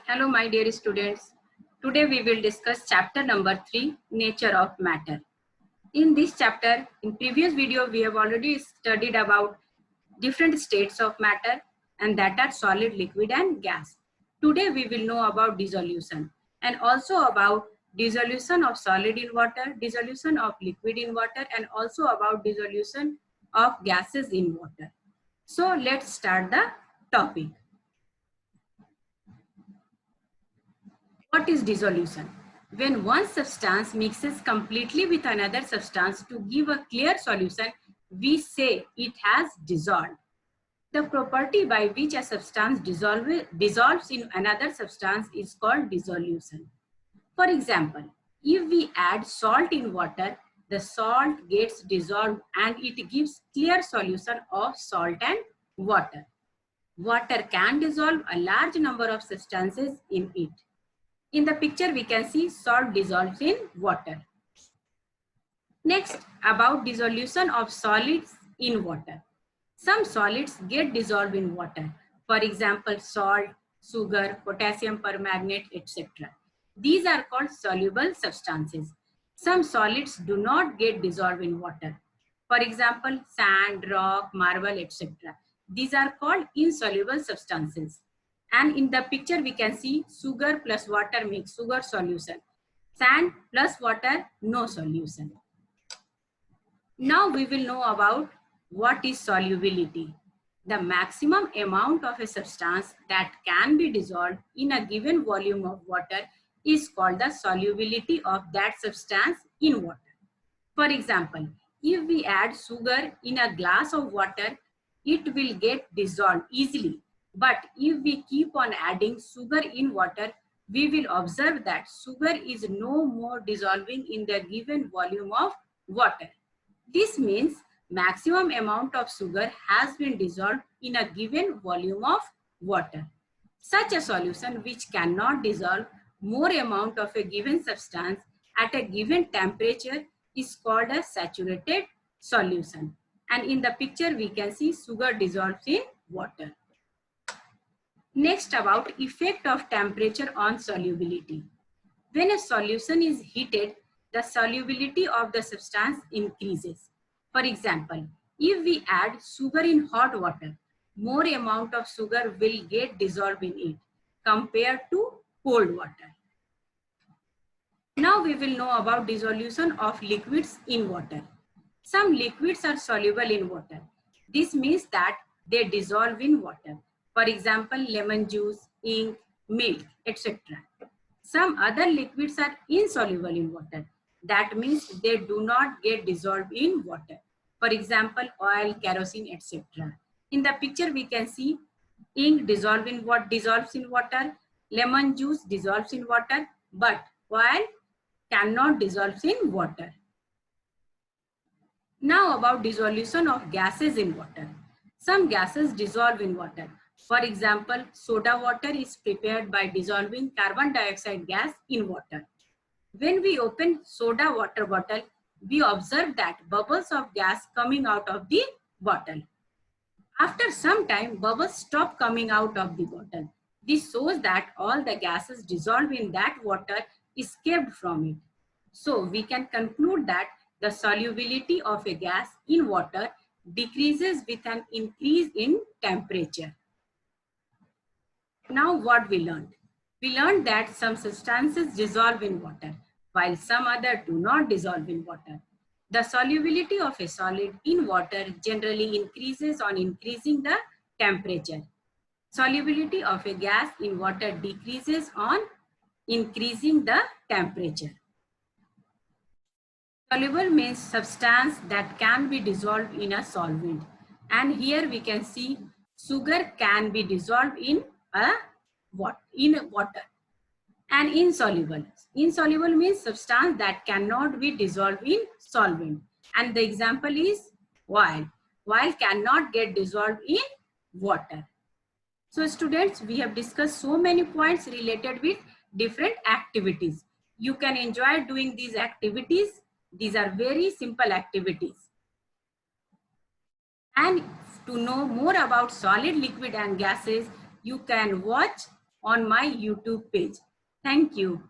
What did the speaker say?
Hello, my dear students. Today we will discuss chapter number 3, Nature of Matter. In this chapter, in previous video, we have already studied about different states of matter and that are solid, liquid and gas. Today we will know about dissolution and also about dissolution of solid in water, dissolution of liquid in water and also about dissolution of gases in water. So let's start the topic. What is dissolution? When one substance mixes completely with another substance to give a clear solution, we say it has dissolved. The property by which a substance dissolves in another substance is called dissolution. For example, if we add salt in water, the salt gets dissolved and it gives clear solution of salt and water. Water can dissolve a large number of substances in it. In the picture, we can see salt dissolves in water. Next, about dissolution of solids in water. Some solids get dissolved in water. For example, salt, sugar, potassium permanganate, etc. These are called soluble substances. Some solids do not get dissolved in water. For example, sand, rock, marble, etc. These are called insoluble substances. And in the picture, we can see sugar plus water makes sugar solution. Sand plus water, no solution. Now we will know about what is solubility. The maximum amount of a substance that can be dissolved in a given volume of water is called the solubility of that substance in water. For example, if we add sugar in a glass of water, it will get dissolved easily. But if we keep on adding sugar in water, we will observe that sugar is no more dissolving in the given volume of water. This means maximum amount of sugar has been dissolved in a given volume of water. Such a solution which cannot dissolve more amount of a given substance at a given temperature is called a saturated solution. And in the picture, we can see sugar dissolves in water. Next, about effect of temperature on solubility. When a solution is heated, the solubility of the substance increases. For example, if we add sugar in hot water, more amount of sugar will get dissolved in it compared to cold water. Now we will know about dissolution of liquids in water. Some liquids are soluble in water. This means that they dissolve in water. For example, lemon juice, ink, milk, etc. Some other liquids are insoluble in water. That means they do not get dissolved in water. For example, oil, kerosene, etc. In the picture, we can see ink dissolves in water, lemon juice dissolves in water, but oil cannot dissolve in water. Now about dissolution of gases in water. Some gases dissolve in water. For example, soda water is prepared by dissolving carbon dioxide gas in water. When we open soda water bottle, we observe that bubbles of gas coming out of the bottle. After some time, bubbles stop coming out of the bottle. This shows that all the gases dissolved in that water escaped from it. So we can conclude that the solubility of a gas in water decreases with an increase in temperature. Now what we learned? We learned that some substances dissolve in water, while some other do not dissolve in water. The solubility of a solid in water generally increases on increasing the temperature. Solubility of a gas in water decreases on increasing the temperature. Soluble means substance that can be dissolved in a solvent. And here we can see sugar can be dissolved in water. And insoluble. Insoluble means substance that cannot be dissolved in solvent. And the example is oil. Oil cannot get dissolved in water. So students, we have discussed so many points related with different activities. You can enjoy doing these activities. These are very simple activities. And to know more about solid, liquid and gases, you can watch on my YouTube page. Thank you.